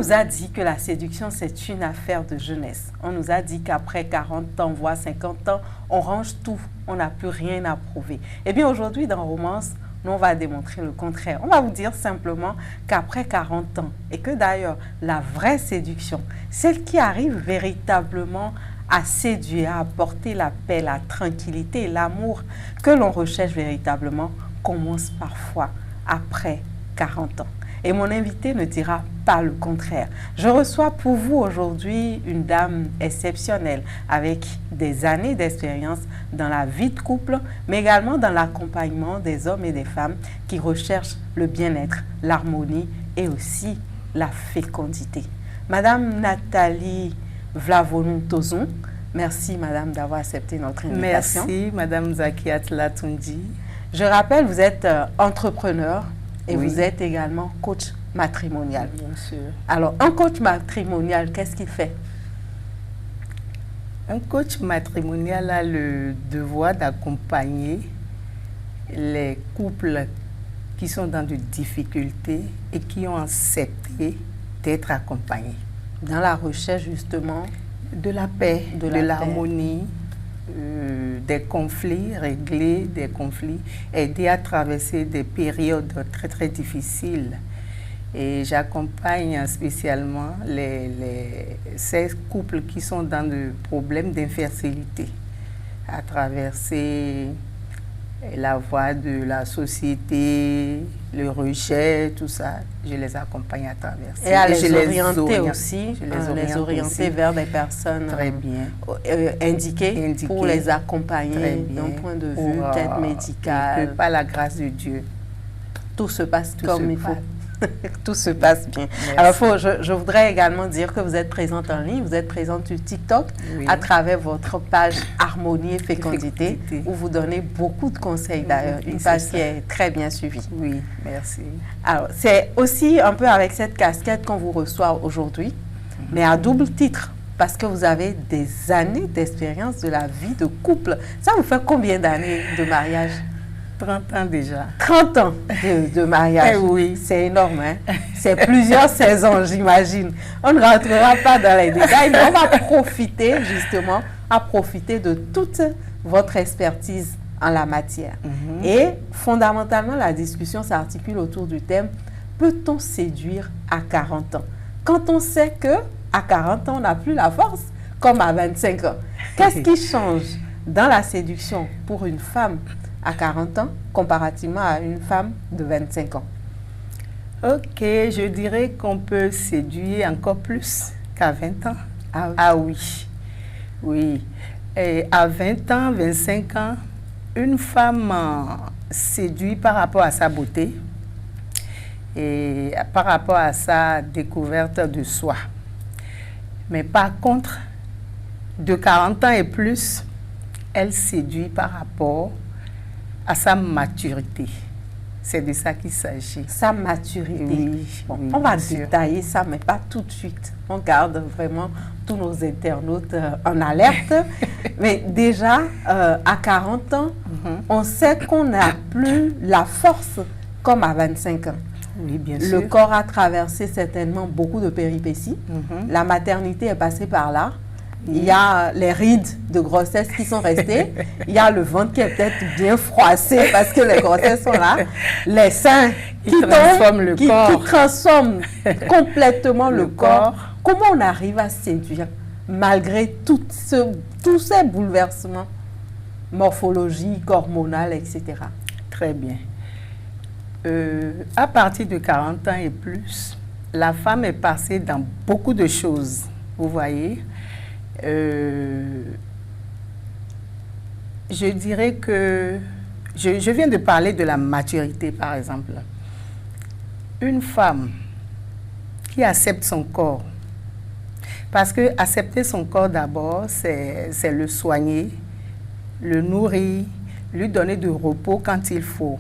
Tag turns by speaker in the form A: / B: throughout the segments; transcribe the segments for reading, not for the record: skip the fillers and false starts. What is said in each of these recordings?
A: nous a dit que la séduction, c'est une affaire de jeunesse. On nous a dit qu'après 40 ans, voire 50 ans, on range tout, on n'a plus rien à prouver. Eh bien, aujourd'hui, dans Romance, nous, on va démontrer le contraire. On va vous dire simplement qu'après 40 ans, et que d'ailleurs, la vraie séduction, celle qui arrive véritablement à séduire, à apporter la paix, la tranquillité, l'amour que l'on recherche véritablement, commence parfois après 40 ans. Et mon invité ne dira pas le contraire. Je reçois pour vous aujourd'hui une dame exceptionnelle avec des années d'expérience dans la vie de couple, mais également dans l'accompagnement des hommes et des femmes qui recherchent le bien-être, l'harmonie et aussi la fécondité. Madame Nathalie Vlavonou-Tozon, merci Madame d'avoir accepté notre invitation.
B: Merci Madame Zakiat Latundi.
A: Je rappelle, vous êtes entrepreneur et vous êtes également coach matrimonial.
B: Bien sûr.
A: Alors, un coach matrimonial, qu'est-ce qu'il fait?
B: Un coach matrimonial a le devoir d'accompagner les couples qui sont dans des difficultés et qui ont accepté d'être accompagnés.
A: Dans la recherche, justement,
B: de la paix, de l'harmonie, des conflits, régler des conflits, aider à traverser des périodes très très difficiles. Et j'accompagne spécialement ces couples qui sont dans des problèmes d'infertilité à traverser la voie de la société, le rejet, tout ça, je les accompagne à traverser.
A: Et à les orienter aussi, les orienter vers des personnes
B: très bien.
A: Indiquées pour les accompagner d'un point de vue peut-être médical.
B: Par la grâce de Dieu.
A: Tout se passe comme il faut. Tout se passe bien. Merci. Alors, je voudrais également dire que vous êtes présente en ligne, vous êtes présente sur TikTok à travers votre page Harmonie et Fécondité, où vous donnez beaucoup de conseils d'ailleurs, une page qui est très bien suivie.
B: Oui, merci.
A: Alors, c'est aussi un peu avec cette casquette qu'on vous reçoit aujourd'hui, mais à double titre, parce que vous avez des années d'expérience de la vie de couple. Ça vous fait combien d'années de mariage?
B: 30 ans déjà.
A: 30 ans de mariage.
B: Eh oui.
A: C'est énorme, hein? C'est plusieurs saisons, j'imagine. On ne rentrera pas dans les détails, mais on va profiter, justement, de toute votre expertise en la matière. Et fondamentalement, la discussion s'articule autour du thème « Peut-on séduire à 40 ans ?» Quand on sait qu'à 40 ans, on n'a plus la force, comme à 25 ans. Qu'est-ce qui change dans la séduction pour une femme à 40 ans, comparativement à une femme de 25 ans?
B: Ok, je dirais qu'on peut séduire encore plus qu'à 20 ans. Ah oui, oui. Et à 20 ans, 25 ans, une femme séduit par rapport à sa beauté et par rapport à sa découverte de soi. Mais par contre, de 40 ans et plus, elle séduit par rapport à sa maturité. C'est de ça qu'il s'agit.
A: Sa maturité.
B: Oui,
A: bon,
B: oui,
A: on va détailler ça, mais pas tout de suite. On garde vraiment tous nos internautes en alerte. Mais déjà, à 40 ans, on sait qu'on n'a plus la force comme à 25 ans.
B: Oui, bien sûr.
A: Le corps a traversé certainement beaucoup de péripéties. La maternité est passée par là. Il y a les rides de grossesse qui sont restées. Il y a le ventre qui est peut-être bien froissé parce que les grossesses sont là. Les seins qui transforment le corps. Qui transforment complètement le corps. Comment on arrive à séduire malgré tous ces bouleversements morphologiques, hormonaux, etc.
B: Très bien. À partir de 40 ans et plus, la femme est passée dans beaucoup de choses. Vous voyez? Je dirais que je viens de parler de la maturité, par exemple. Une femme qui accepte son corps, parce que accepter son corps d'abord, c'est le soigner, le nourrir, lui donner du repos quand il faut,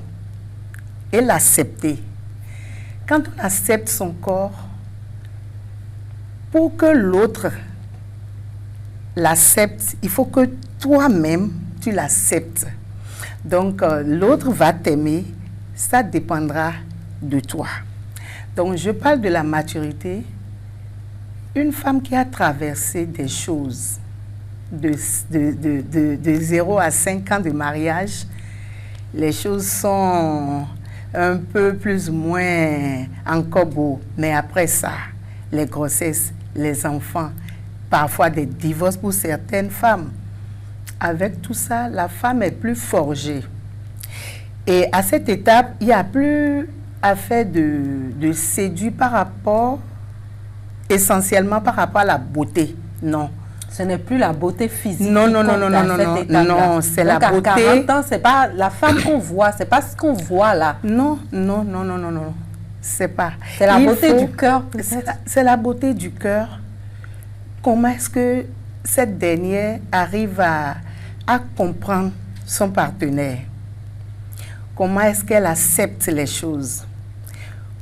B: et l'accepter. Quand on accepte son corps, pour que l'autre l'accepte, il faut que toi-même, tu l'acceptes. Donc, l'autre va t'aimer, ça dépendra de toi. Donc, je parle de la maturité une femme qui a traversé des choses de 0 à 5 ans de mariage, les choses sont un peu plus ou moins encore beaux. Mais après ça, les grossesses, les enfants, parfois des divorces pour certaines femmes. Avec tout ça, la femme est plus forgée. Et à cette étape, il n'y a plus affaire de séduire par rapport, essentiellement par rapport à la beauté. Non.
A: Ce n'est plus la beauté physique.
B: Non, c'est la beauté.
A: À 40 ans, c'est pas la femme qu'on voit, c'est pas ce qu'on voit là.
B: Non. C'est pas.
A: C'est la beauté du cœur.
B: C'est la beauté du cœur. Comment est-ce que cette dernière arrive à comprendre son partenaire? Comment est-ce qu'elle accepte les choses?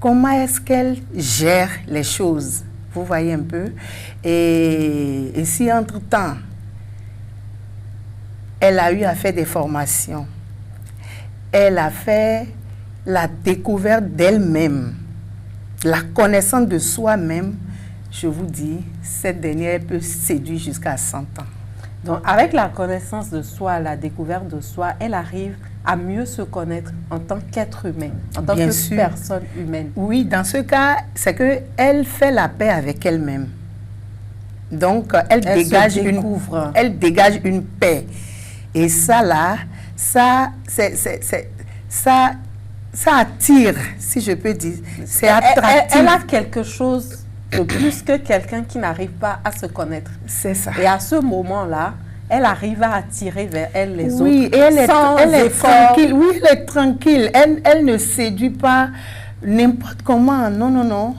B: Comment est-ce qu'elle gère les choses? Vous voyez un peu? Et si entre-temps, elle a eu à faire des formations, elle a fait la découverte d'elle-même, la connaissance de soi-même, je vous dis, cette dernière peut séduire jusqu'à 100 ans.
A: Donc, avec la connaissance de soi, la découverte de soi, elle arrive à mieux se connaître en tant qu'être humain, en tant que personne humaine.
B: Oui, dans ce cas, c'est qu'elle fait la paix avec elle-même. Donc, elle dégage une paix. Et ça, là, ça attire, si je peux dire. C'est attractif.
A: Elle a quelque chose de plus que quelqu'un qui n'arrive pas à se connaître.
B: C'est ça.
A: Et à ce moment-là, elle arrive à attirer vers elle les autres.
B: Oui, et elle est tranquille. Oui, elle est tranquille. Elle ne séduit pas n'importe comment. Non.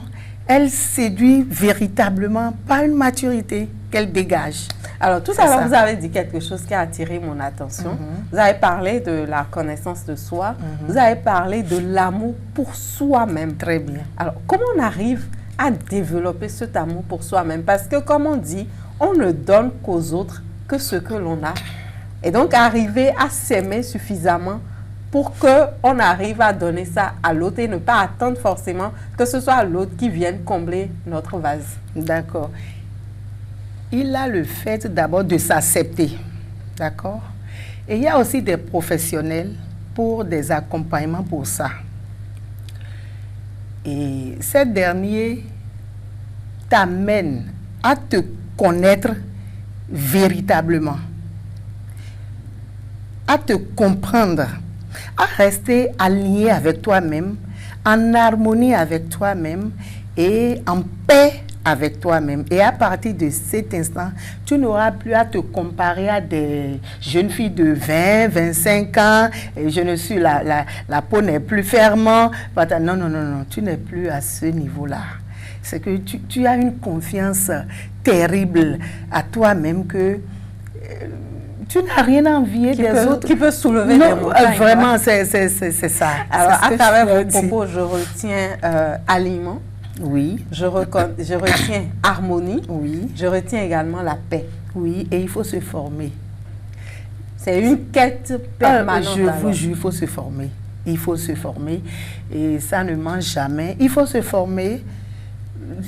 B: Elle séduit véritablement par une maturité qu'elle dégage.
A: Alors, tout à l'heure, vous avez dit quelque chose qui a attiré mon attention. Vous avez parlé de la connaissance de soi. Vous avez parlé de l'amour pour soi-même.
B: Très bien.
A: Alors, comment on arrive à développer cet amour pour soi-même? Parce que, comme on dit, on ne donne qu'aux autres que ce que l'on a. Et donc, arriver à s'aimer suffisamment pour qu'on arrive à donner ça à l'autre et ne pas attendre forcément que ce soit l'autre qui vienne combler notre vase.
B: D'accord. Il a le fait d'abord de s'accepter. D'accord? Et il y a aussi des professionnels pour des accompagnements pour ça. Et ces derniers t'amènent à te connaître véritablement, à te comprendre, à rester aligné avec toi-même, en harmonie avec toi-même et en paix avec toi-même. Et à partir de cet instant, tu n'auras plus à te comparer à des jeunes filles de 20, 25 ans. Et je ne suis la peau n'est plus ferme. Non, tu n'es plus à ce niveau-là. C'est que tu as une confiance terrible à toi-même que tu n'as rien à envier des autres.
A: Qui peut soulever des montagnes.
B: Vraiment, c'est ça.
A: Alors, à travers vos propos, je retiens aliment.
B: Oui.
A: Je retiens harmonie.
B: Oui.
A: Je retiens également la paix.
B: Oui, et il faut se former.
A: C'est une quête permanente.
B: Je vous jure, il faut se former. Il faut se former. Et ça ne mange jamais. Il faut se former.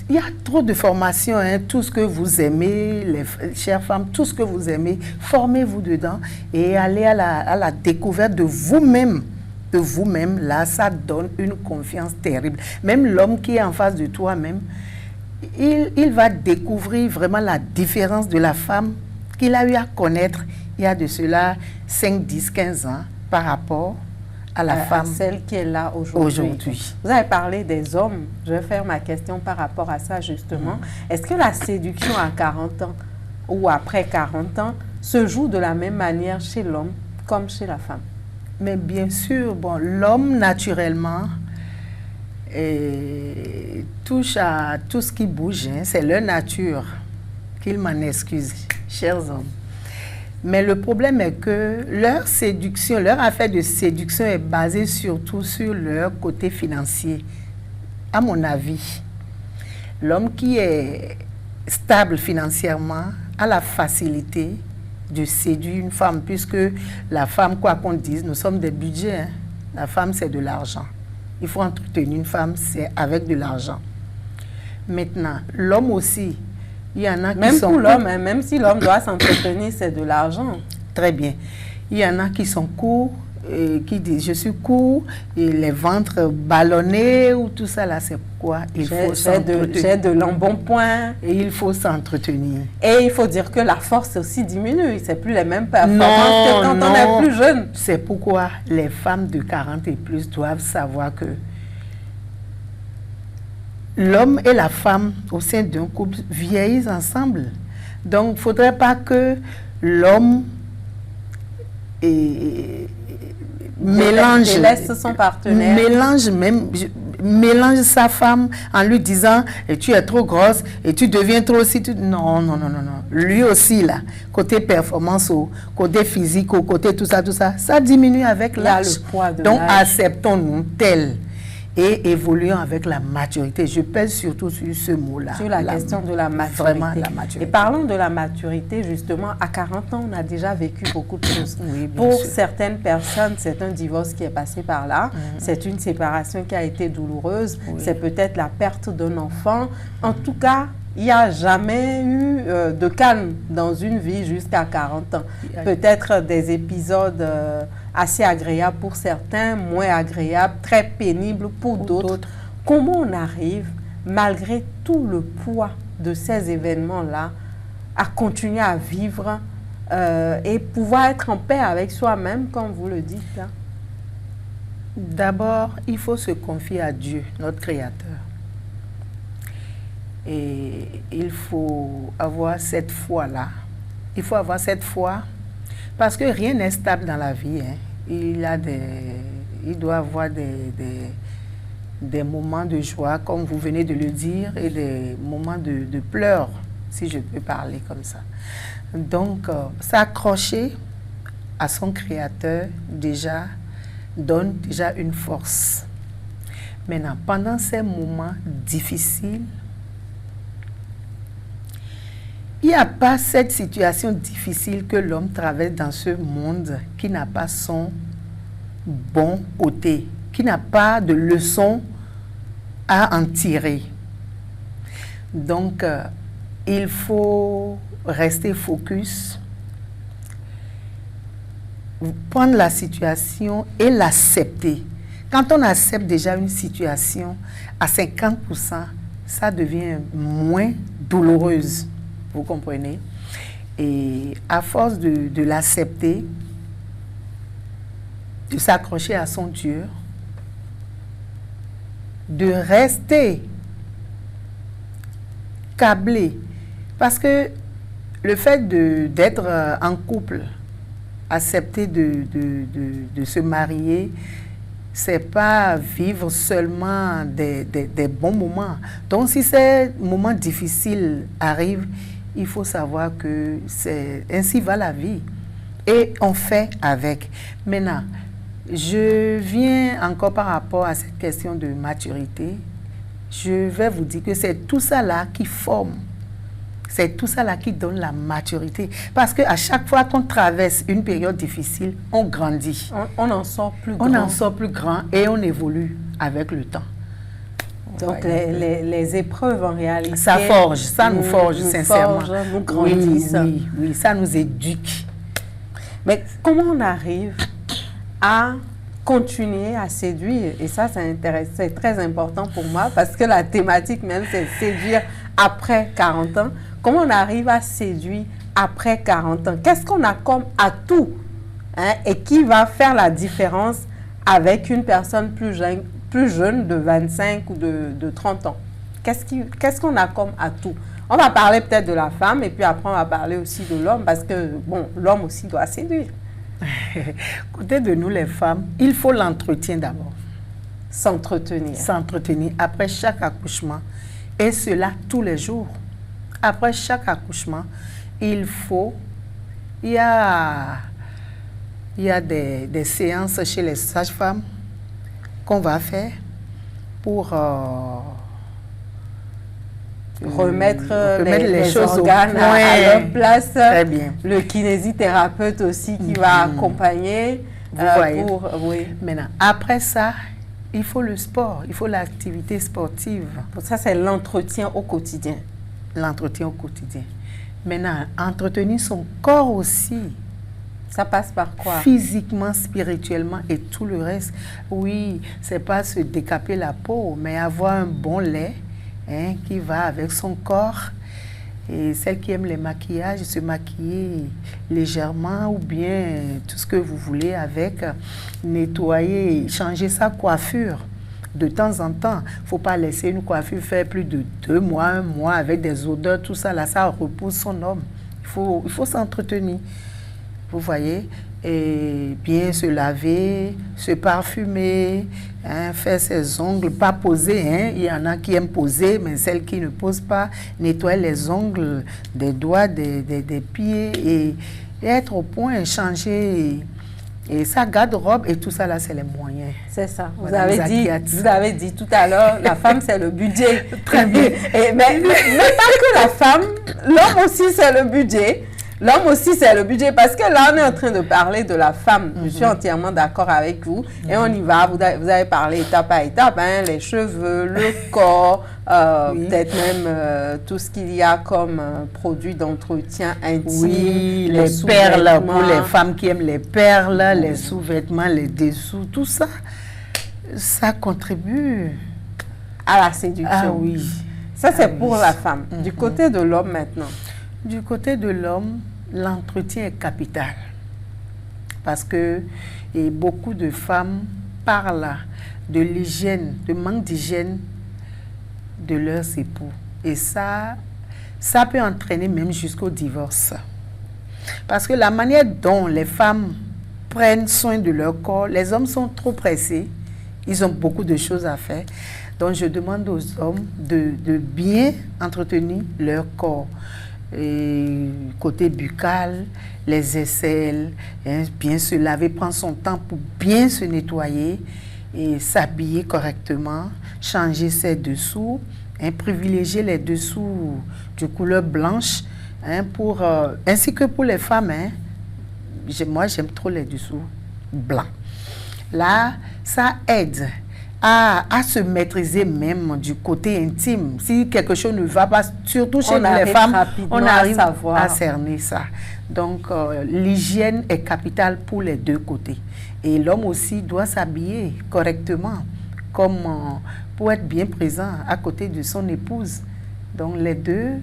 B: Il y a trop de formations, hein. Tout ce que vous aimez, les chères femmes, tout ce que vous aimez, formez-vous dedans et allez à la découverte de vous-même. De vous-même, là, ça donne une confiance terrible. Même l'homme qui est en face de toi-même, il va découvrir vraiment la différence de la femme qu'il a eu à connaître il y a de cela 5, 10, 15 ans par rapport à la femme.
A: Celle qui est là aujourd'hui. Vous avez parlé des hommes. Je vais faire ma question par rapport à ça justement. Est-ce que la séduction à 40 ans ou après 40 ans se joue de la même manière chez l'homme comme chez la femme?
B: Mais bien sûr, bon, l'homme naturellement touche à tout ce qui bouge, hein, c'est leur nature, qu'ils m'en excusent, chers hommes. Mais le problème est que leur séduction, leur affaire de séduction est basée surtout sur leur côté financier. À mon avis, l'homme qui est stable financièrement a la facilité de séduire une femme, puisque la femme, quoi qu'on dise, nous sommes des budgets. Hein. La femme, c'est de l'argent. Il faut entretenir une femme, c'est avec de l'argent. Maintenant, l'homme aussi, Il y en a qui
A: même
B: sont...
A: pour l'homme, hein, même si l'homme doit s'entretenir, c'est de l'argent.
B: Très bien. Il y en a qui sont courts, qui disent je suis court, et les ventres ballonnés ou tout ça là, c'est pourquoi il faut s'entretenir.
A: J'ai de l'embonpoint.
B: Et il faut s'entretenir.
A: Et il faut dire que la force aussi diminue. C'est plus les mêmes performances que quand on est plus jeune.
B: C'est pourquoi les femmes de 40 et plus doivent savoir que l'homme et la femme au sein d'un couple vieillissent ensemble. Donc, il ne faudrait pas que l'homme
A: délaisse son partenaire.
B: Mélange sa femme en lui disant tu es trop grosse et tu deviens trop aussi. Non. Lui aussi, là, côté performance, côté physique, côté tout ça, ça diminue avec l'âge. Donc, acceptons-nous tel et évoluons avec la maturité. Je pèse surtout sur ce mot-là.
A: Sur la question de la maturité.
B: Vraiment la maturité.
A: Et parlons de la maturité, justement, à 40 ans, on a déjà vécu beaucoup de choses.
B: Oui,
A: pour
B: sûr.
A: certaines personnes, c'est un divorce qui est passé par là. C'est une séparation qui a été douloureuse.
B: Oui.
A: C'est peut-être la perte d'un enfant. En tout cas, il n'y a jamais eu de calme dans une vie jusqu'à 40 ans. Peut-être des épisodes assez agréables pour certains, moins agréables, très pénibles pour d'autres. Comment on arrive, malgré tout le poids de ces événements-là, à continuer à vivre et pouvoir être en paix avec soi-même, comme vous le dites, hein?
B: D'abord, il faut se confier à Dieu, notre Créateur. Et il faut avoir cette foi-là. Il faut avoir cette foi parce que rien n'est stable dans la vie, hein. Il doit avoir des moments de joie, comme vous venez de le dire, et des moments de pleurs, si je peux parler comme ça. Donc, s'accrocher à son Créateur donne déjà une force. Maintenant, pendant ces moments difficiles, il n'y a pas cette situation difficile que l'homme traverse dans ce monde qui n'a pas son bon côté, qui n'a pas de leçon à en tirer. Donc, il faut rester focus, prendre la situation et l'accepter. Quand on accepte déjà une situation à 50%, ça devient moins douloureuse. Vous comprenez? Et à force de l'accepter, de s'accrocher à son Dieu, de rester câblé. Parce que le fait d'être en couple, accepter de se marier, c'est pas vivre seulement des bons moments. Donc, si ces moments difficiles arrivent, il faut savoir que ainsi va la vie. Et on fait avec. Maintenant, je viens encore par rapport à cette question de maturité. Je vais vous dire que c'est tout ça là qui forme. C'est tout ça là qui donne la maturité. Parce qu'à chaque fois qu'on traverse une période difficile, on grandit.
A: On en sort plus grand.
B: On en sort plus grand et on évolue avec le temps.
A: Donc, les épreuves, en réalité...
B: Ça forge, ça nous forge, sincèrement.
A: Nous grandissent.
B: Oui, ça nous éduque.
A: Mais comment on arrive à continuer à séduire? Et ça, c'est très important pour moi parce que la thématique même, c'est séduire après 40 ans. Comment on arrive à séduire après 40 ans? Qu'est-ce qu'on a comme atout, hein, et qui va faire la différence avec une personne plus jeune de 25 ou de 30 ans? Qu'est-ce qu'on a comme atout? On va parler peut-être de la femme et puis après on va parler aussi de l'homme parce que, bon, l'homme aussi doit séduire.
B: Côté de nous les femmes, il faut l'entretien d'abord.
A: S'entretenir.
B: S'entretenir après chaque accouchement et cela tous les jours. Après chaque accouchement, il y a des séances chez les sages-femmes qu'on va faire pour
A: remettre les organes à leur place.
B: Très bien.
A: Le kinésithérapeute aussi qui va accompagner.
B: Vous voyez.
A: Oui.
B: Maintenant, après ça, il faut le sport, il faut l'activité sportive.
A: Ça, c'est l'entretien au quotidien.
B: l'entretien au quotidien. Maintenant, entretenir son corps aussi.
A: Ça passe par quoi?
B: Physiquement, spirituellement et tout le reste. Oui, c'est pas se décaper la peau, mais avoir un bon lait qui va avec son corps. Et celles qui aiment les maquillages, se maquiller légèrement ou bien tout ce que vous voulez avec, nettoyer, changer sa coiffure de temps en temps. Il ne faut pas laisser une coiffure faire plus de 2 mois, 1 mois avec des odeurs, tout ça, là, ça repousse son homme. Il faut s'entretenir, vous voyez, et bien se laver, se parfumer, faire ses ongles, pas poser. Il y en a qui aiment poser, mais celles qui ne posent pas, nettoyer les ongles des doigts, des pieds et être au point, changer et sa garde-robe et tout ça là, c'est les moyens.
A: C'est ça. Vous avez dit tout à l'heure, la femme c'est le budget. Très bien. Mais pas que la femme, l'homme aussi c'est le budget. L'homme aussi, c'est le budget. Parce que là, on est en train de parler de la femme. Je suis entièrement d'accord avec vous. Et on y va. Vous avez parlé étape par étape. Les cheveux, le corps, peut-être même tout ce qu'il y a comme produits d'entretien intime.
B: Oui, les perles pour les femmes qui aiment les perles, les sous-vêtements, les dessous, tout ça, ça contribue
A: à la séduction.
B: Ah oui.
A: Ça, c'est pour la femme. Du côté de l'homme maintenant.
B: Du côté de l'homme, l'entretien est capital. Parce que beaucoup de femmes parlent de l'hygiène, de manque d'hygiène de leurs époux. Et ça peut entraîner même jusqu'au divorce. Parce que la manière dont les femmes prennent soin de leur corps, les hommes sont trop pressés. Ils ont beaucoup de choses à faire. Donc, je demande aux hommes de bien entretenir leur corps. Et côté buccal, les aisselles, bien se laver, prendre son temps pour bien se nettoyer et s'habiller correctement, changer ses dessous, privilégier les dessous de couleur blanche, ainsi que pour les femmes. Moi, j'aime trop les dessous blancs. Là, ça aide à se maîtriser même du côté intime. Si quelque chose ne va pas, surtout chez les femmes, on arrive à cerner ça. Donc, l'hygiène est capitale pour les deux côtés. Et l'homme aussi doit s'habiller correctement, comme pour être bien présent à côté de son épouse. Donc, les deux,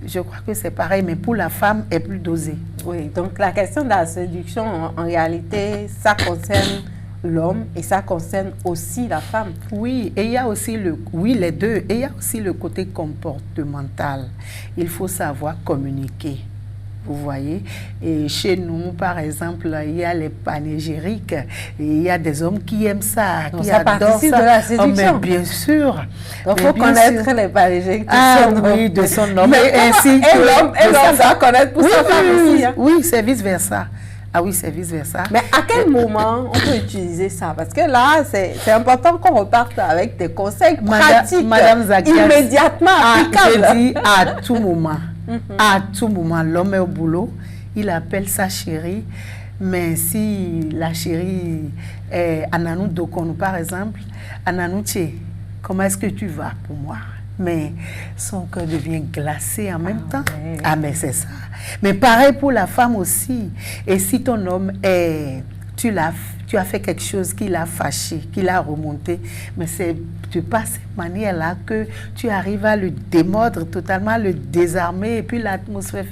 B: je crois que c'est pareil, mais pour la femme, est plus dosée.
A: Oui, donc la question de la séduction, en réalité, ça concerne l'homme et ça concerne aussi la femme.
B: Oui, et il y a aussi les deux. Et il y a aussi le côté comportemental. Il faut savoir communiquer. Vous voyez, et chez nous, par exemple, il y a les panégyriques. Et il y a des hommes qui aiment ça, qui adorent ça.
A: De la séduction.
B: Mais bien sûr.
A: Donc, il faut connaître les panégyriques
B: de son homme.
A: Mais ainsi l'homme doit connaître pour sa femme aussi.
B: Oui, c'est vice-versa. Ah oui, c'est vice-versa.
A: Mais à quel moment on peut utiliser ça? Parce que là, c'est important qu'on reparte avec des conseils pratiques,
B: Madame Zakias,
A: immédiatement applicables.
B: Je dis à tout moment. À tout moment, l'homme est au boulot, il appelle sa chérie. Mais si la chérie est Ananou Dokonou, par exemple, Ananou Tché, comment est-ce que tu vas pour moi? Mais son cœur devient glacé en même temps. Ouais. Ah, mais c'est ça. Mais pareil pour la femme aussi. Et si ton homme tu as fait quelque chose qui l'a fâché, qui l'a remonté, mais c'est par cette manière-là que tu arrives à le démordre totalement, à le désarmer, et puis l'atmosphère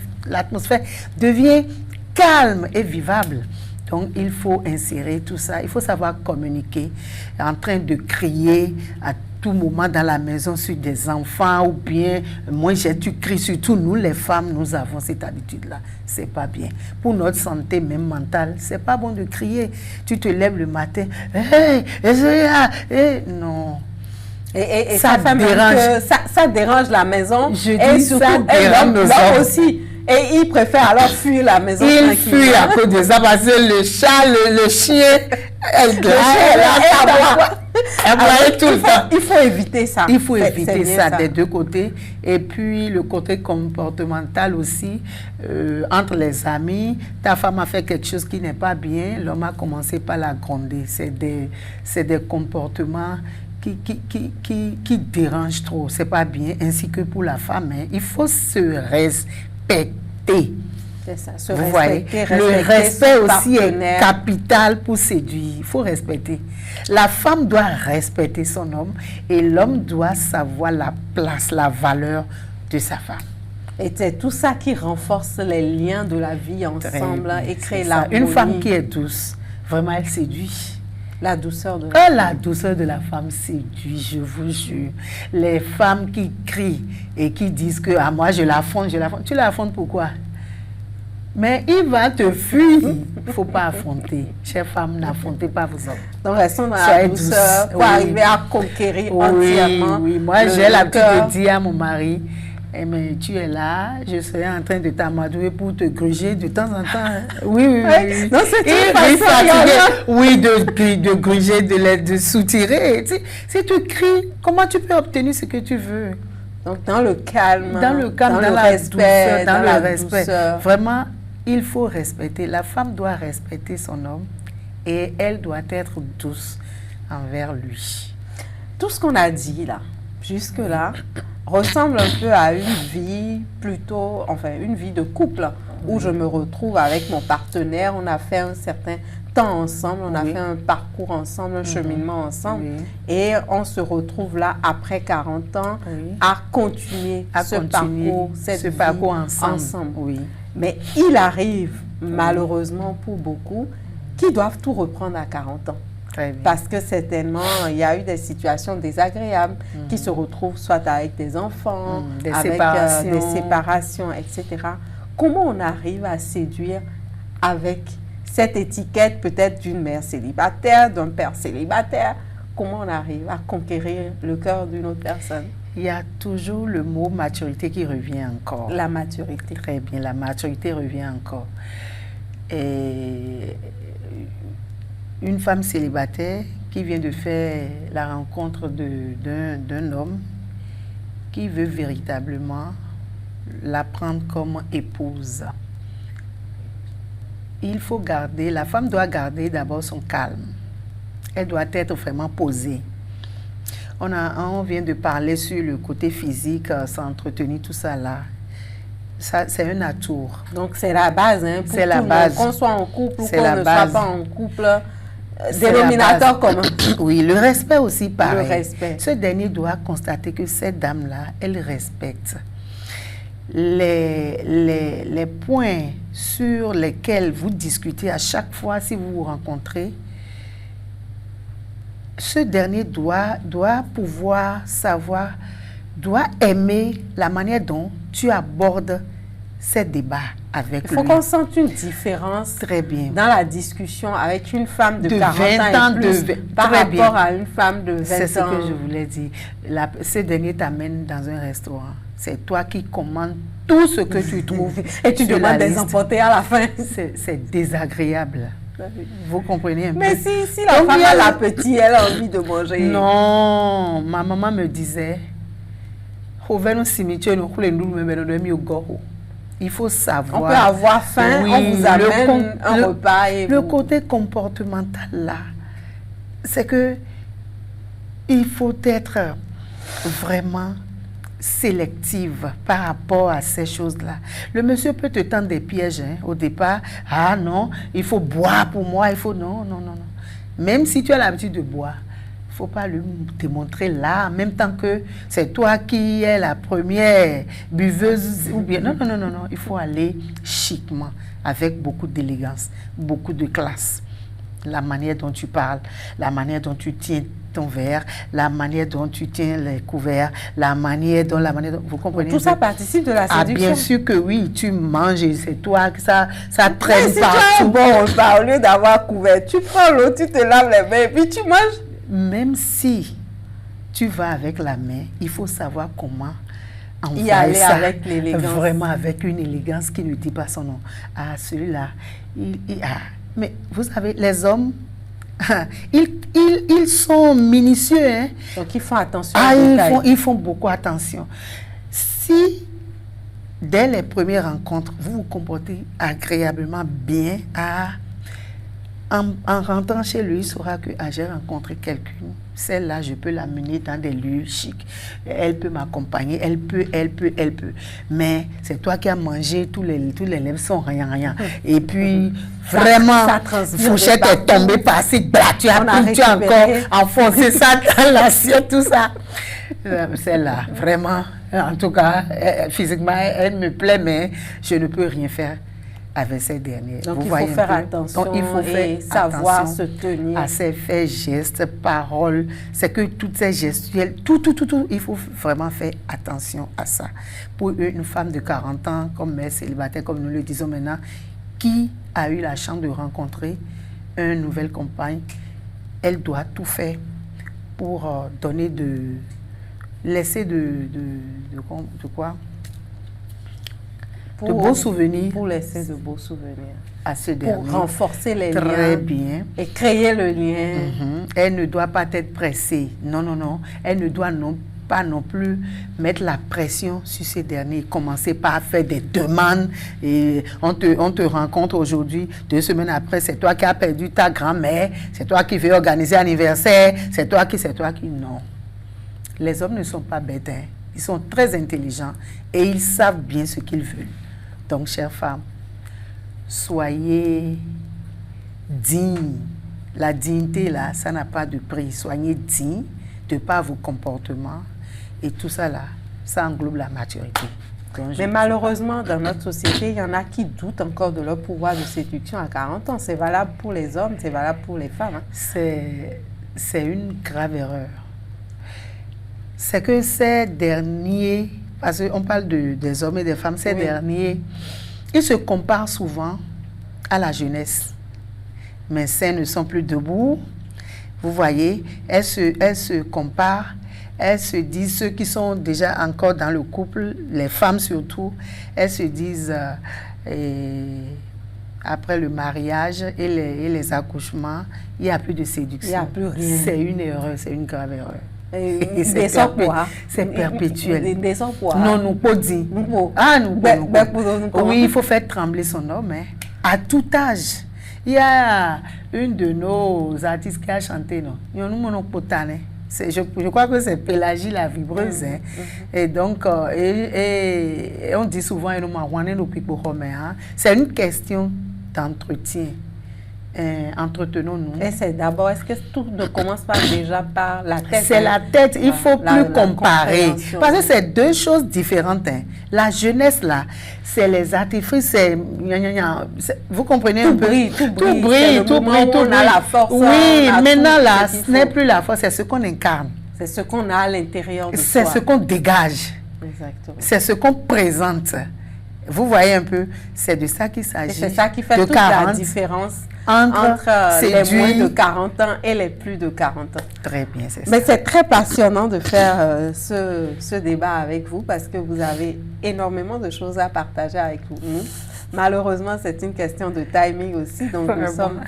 B: devient calme et vivable. Donc, il faut insérer tout ça. Il faut savoir communiquer, en train de crier à tout moment dans la maison sur des enfants ou bien, moi tu cries, surtout nous les femmes, nous avons cette habitude-là. C'est pas bien. Pour notre santé même mentale, c'est pas bon de crier. Tu te lèves le matin, non.
A: Et ça dérange. Ça dérange la maison.
B: Je dis surtout, ça dérange nos hommes
A: aussi. Et il préfère alors fuir la maison.
B: Il fuit à cause de ça parce que le chat, le chien,
A: il faut éviter ça.
B: Il faut éviter ça des deux côtés. Et puis le côté comportemental aussi, entre les amis, ta femme a fait quelque chose qui n'est pas bien, l'homme a commencé par la gronder. C'est des comportements qui dérange trop. C'est pas bien, ainsi que pour la femme. Hein. Il faut se respecter.
A: C'est ça, se
B: Vous voyez, le respect aussi est capital pour séduire. Il faut respecter. La femme doit respecter son homme et l'homme doit savoir la place, la valeur de sa femme.
A: Et c'est tout ça qui renforce les liens de la vie ensemble et crée l'harmonie.
B: Une femme qui est douce, vraiment, elle séduit.
A: La douceur de
B: la douceur de la femme séduit, je vous jure. Les femmes qui crient et qui disent que ah, moi je l'affronte, tu l'affrontes pourquoi? Mais il va te fuir. Il ne faut pas affronter. Chères femmes, n'affrontez pas vos hommes.
A: Donc, restons dans la douceur pour arriver à conquérir entièrement.
B: Oui, moi, j'ai l'habitude de dire à mon mari, eh, mais tu es là, je serai en train de t'amadouer pour te gruger de temps en temps. Oui.
A: Non, c'est tout fatigué.
B: Oui, de gruger, de soutirer. Si tu cries, comment tu peux obtenir ce que tu veux?
A: Donc, dans le calme,
B: dans le respect, dans le respect. Vraiment, il faut respecter. La femme doit respecter son homme et elle doit être douce envers lui.
A: Tout ce qu'on a dit là, jusque-là, ressemble un peu à une vie plutôt, enfin, une vie de couple où je me retrouve avec mon partenaire, on a fait un certain temps ensemble, on a fait un parcours ensemble, un cheminement ensemble, et on se retrouve là après 40 ans à continuer ce parcours ensemble. Oui. Mais il arrive, malheureusement pour beaucoup, qui doivent tout reprendre à 40 ans. Parce que certainement, il y a eu des situations désagréables qui se retrouvent soit avec des enfants, avec des séparations, etc. Comment on arrive à séduire avec cette étiquette peut-être d'une mère célibataire, d'un père célibataire? Comment on arrive à conquérir le cœur d'une autre personne?
B: Il y a toujours le mot maturité qui revient encore.
A: La maturité. Très
B: bien, la maturité revient encore. Et une femme célibataire qui vient de faire la rencontre d'un homme qui veut véritablement la prendre comme épouse. Il faut garder, la femme doit garder d'abord son calme. Elle doit être vraiment posée. On vient de parler sur le côté physique, s'entretenir, tout ça là. Ça, c'est un atout.
A: Donc, c'est la base, hein,
B: c'est la base.
A: Qu'on soit en couple ou qu'on ne soit pas en couple, dénominateur commun.
B: Oui, le respect aussi, pareil.
A: Le respect.
B: Ce dernier doit constater que cette dame-là, elle respecte. Les points sur lesquels vous discutez à chaque fois si vous vous rencontrez, ce dernier doit pouvoir savoir, doit aimer la manière dont tu abordes ces débats avec lui.
A: Il faut qu'on sente une différence dans la discussion avec une femme de 40 ans et plus par rapport à une femme de 20 ans.
B: C'est ce que je voulais dire. Ce dernier t'amène dans un restaurant. C'est toi qui commandes tout ce que tu trouves.
A: Et tu demandes des emporter à la fin.
B: C'est désagréable. Vous comprenez un peu?
A: Mais si la femme a l'appétit, elle a envie de manger.
B: Non, ma maman me disait, il faut savoir.
A: On peut avoir faim, on vous amène un repas.
B: Le côté comportemental là, c'est que il faut être vraiment sélective par rapport à ces choses-là. Le monsieur peut te tendre des pièges hein, au départ. Ah non, il faut boire pour moi, il faut... Non. Même si tu as l'habitude de boire, il ne faut pas lui démontrer là, en même temps que c'est toi qui es la première buveuse. Ou bien, non. Il faut aller chiquement, avec beaucoup d'élégance, beaucoup de classe. La manière dont tu parles, la manière dont tu tiens ton verre, la manière dont tu tiens les couverts, la manière dont vous comprenez?
A: Tout ça participe de la séduction.
B: Ah, bien sûr que oui, tu manges et c'est toi que ça traîne
A: si
B: partout.
A: Tu as un bon repas, au lieu d'avoir couvert, tu prends l'eau, tu te laves les mains et puis tu manges.
B: Même si tu vas avec la main, il faut savoir comment
A: y aller ça, avec l'élégance.
B: Vraiment avec une élégance qui ne dit pas son nom. Ah, celui-là, mais vous savez, les hommes, ils sont minutieux. Hein?
A: Donc, ils font attention.
B: Ils font beaucoup attention. Si, dès les premières rencontres, vous vous comportez agréablement bien, En rentrant chez lui, il saura que j'ai rencontré quelqu'un. Celle-là, je peux l'amener dans des lieux chics. Elle peut m'accompagner, elle peut. Mais c'est toi qui as mangé, tous les lèvres sont rien. Et puis, vraiment, Fourchette est tombée par-ci, tu as encore enfoncé ça dans l'assiette, tout ça. Celle-là, vraiment, en tout cas, physiquement, elle me plaît, mais je ne peux rien faire avec ces derniers.
A: Donc, il faut faire attention et savoir se tenir
B: à ses faits, gestes, paroles. C'est que toutes ces gestuelles, tout, il faut vraiment faire attention à ça. Pour une femme de 40 ans, comme mère célibataire, comme nous le disons maintenant, qui a eu la chance de rencontrer une nouvelle compagne, elle doit tout faire pour donner laisser de quoi? De beaux souvenirs.
A: Pour laisser de beaux souvenirs.
B: À ce dernier.
A: Pour renforcer les liens.
B: Très bien.
A: Et créer le lien.
B: Elle ne doit pas être pressée. Non. Elle ne doit pas non plus mettre la pression sur ces derniers. Commencer par faire des demandes. Et on te rencontre aujourd'hui. 2 semaines après, c'est toi qui as perdu ta grand-mère. C'est toi qui veux organiser l'anniversaire. C'est toi qui. Non. Les hommes ne sont pas bêtes. Hein. Ils sont très intelligents et ils savent bien ce qu'ils veulent. Donc, chères femmes, soyez dignes. La dignité, là, ça n'a pas de prix. Soyez dignes de par vos comportements. Et tout ça, là, ça englobe la maturité.
A: Mais malheureusement, dans notre société, il y en a qui doutent encore de leur pouvoir de séduction à 40 ans. C'est valable pour les hommes, c'est valable pour les femmes. Hein.
B: C'est une grave erreur. C'est que ces derniers, parce qu'on parle des hommes et des femmes, ces derniers, ils se comparent souvent à la jeunesse. Mais ces ne sont plus debout. Vous voyez, elles se comparent, elles se disent, ceux qui sont déjà encore dans le couple, les femmes surtout, elles se disent, après le mariage et les accouchements, il n'y a plus de séduction. Il
A: n'y a plus rien.
B: C'est une erreur, c'est une grave erreur.
A: C'est
B: perpétuel.
A: Non,
B: nous pas dire. Oui, il faut faire trembler son homme. Hein. À tout âge. Il y a une de nos artistes qui a chanté, non? Je crois que c'est Pélagie la vibreuse. Hein. Et donc, et on dit souvent, c'est une question d'entretien. Entretenons-nous.
A: Et c'est d'abord, est-ce que tout ne commence pas déjà par la tête?
B: C'est la tête, il ne faut plus comparer. Parce que c'est 2 choses différentes. Hein. La jeunesse, là, c'est les artifices, vous comprenez un peu? Tout brille.
A: On a la force.
B: Oui, maintenant, là, ce n'est plus la force, c'est ce qu'on incarne.
A: C'est ce qu'on a à l'intérieur de soi.
B: C'est ce qu'on dégage.
A: Exactement.
B: C'est ce qu'on présente. Vous voyez un peu, c'est de ça qu'il s'agit.
A: C'est ça qui fait toute la différence entre les moins de 40 ans et les plus de 40 ans.
B: Très bien, c'est ça.
A: Mais c'est très passionnant de faire ce débat avec vous parce que vous avez énormément de choses à partager avec nous. Malheureusement, c'est une question de timing aussi, donc nous sommes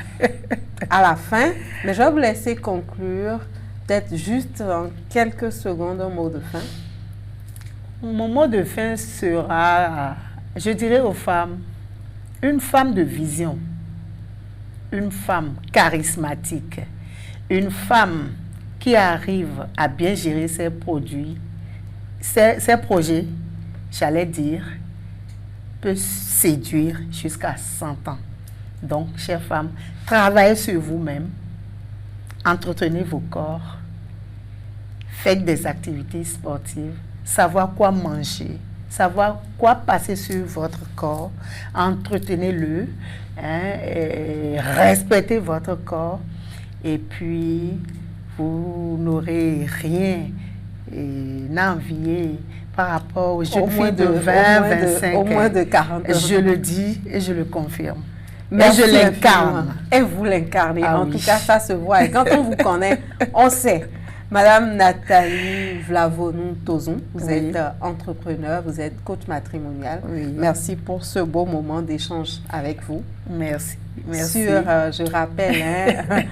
A: à la fin. Mais je vais vous laisser conclure, peut-être juste en quelques secondes, un mot de fin.
B: Mon mot de fin sera, je dirais aux femmes, une femme de vision, une femme charismatique, une femme qui arrive à bien gérer ses produits, ses projets, j'allais dire, peut séduire jusqu'à 100 ans. Donc, chères femmes, travaillez sur vous-même, entretenez vos corps, faites des activités sportives, savoir quoi manger, savoir quoi passer sur votre corps, entretenez-le, hein, respectez votre corps, et puis vous n'aurez rien à envier par rapport aux jeunes filles de 20, 25 ans.
A: Au moins de 40 ans.
B: Je le dis et je le confirme.
A: Merci,
B: et je l'incarne.
A: Et vous l'incarnez. En tout cas, ça se voit. Et quand on vous connaît, on sait. Madame Nathalie Vlavonou-Tozon, vous êtes entrepreneur, vous êtes coach matrimonial. Oui. Merci pour ce beau moment d'échange avec vous.
B: Merci.
A: Sur, je rappelle, hein,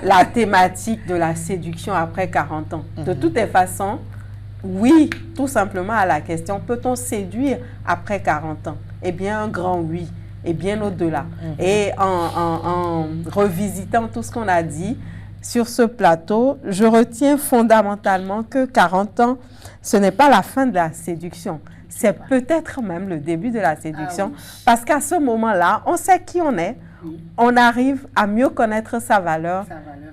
A: la thématique de la séduction après 40 ans. De toutes les façons, oui, tout simplement à la question, peut-on séduire après 40 ans? Eh bien, un grand oui. Et bien au-delà. Et en revisitant tout ce qu'on a dit sur ce plateau, je retiens fondamentalement que 40 ans, ce n'est pas la fin de la séduction. C'est peut-être même le début de la séduction. Parce qu'à ce moment-là, on sait qui on est. On arrive à mieux connaître sa valeur.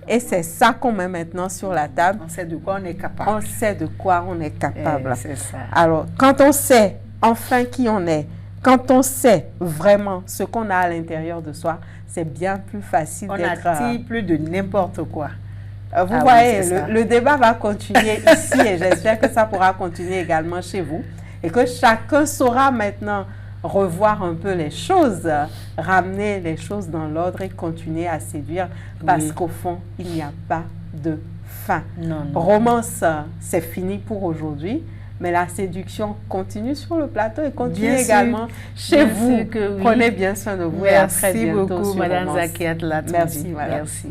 A: Et c'est ça qu'on met maintenant sur la table.
B: On sait de quoi on est capable.
A: On sait de quoi on est capable.
B: C'est ça.
A: Alors, quand on sait enfin qui on est, quand on sait vraiment ce qu'on a à l'intérieur de soi, c'est bien plus facile d'être...
B: On n'attire plus de n'importe quoi.
A: Vous voyez, le débat va continuer ici et j'espère que ça pourra continuer également chez vous et que chacun saura maintenant revoir un peu les choses, ramener les choses dans l'ordre et continuer à séduire parce qu'au fond, il n'y a pas de fin. Romance, c'est fini pour aujourd'hui. Mais la séduction continue sur le plateau et continue également chez vous. Prenez bien soin de vous et à très bientôt.
B: Merci beaucoup, Madame Zakiat Latoundi.
A: Merci, madame.
B: Merci.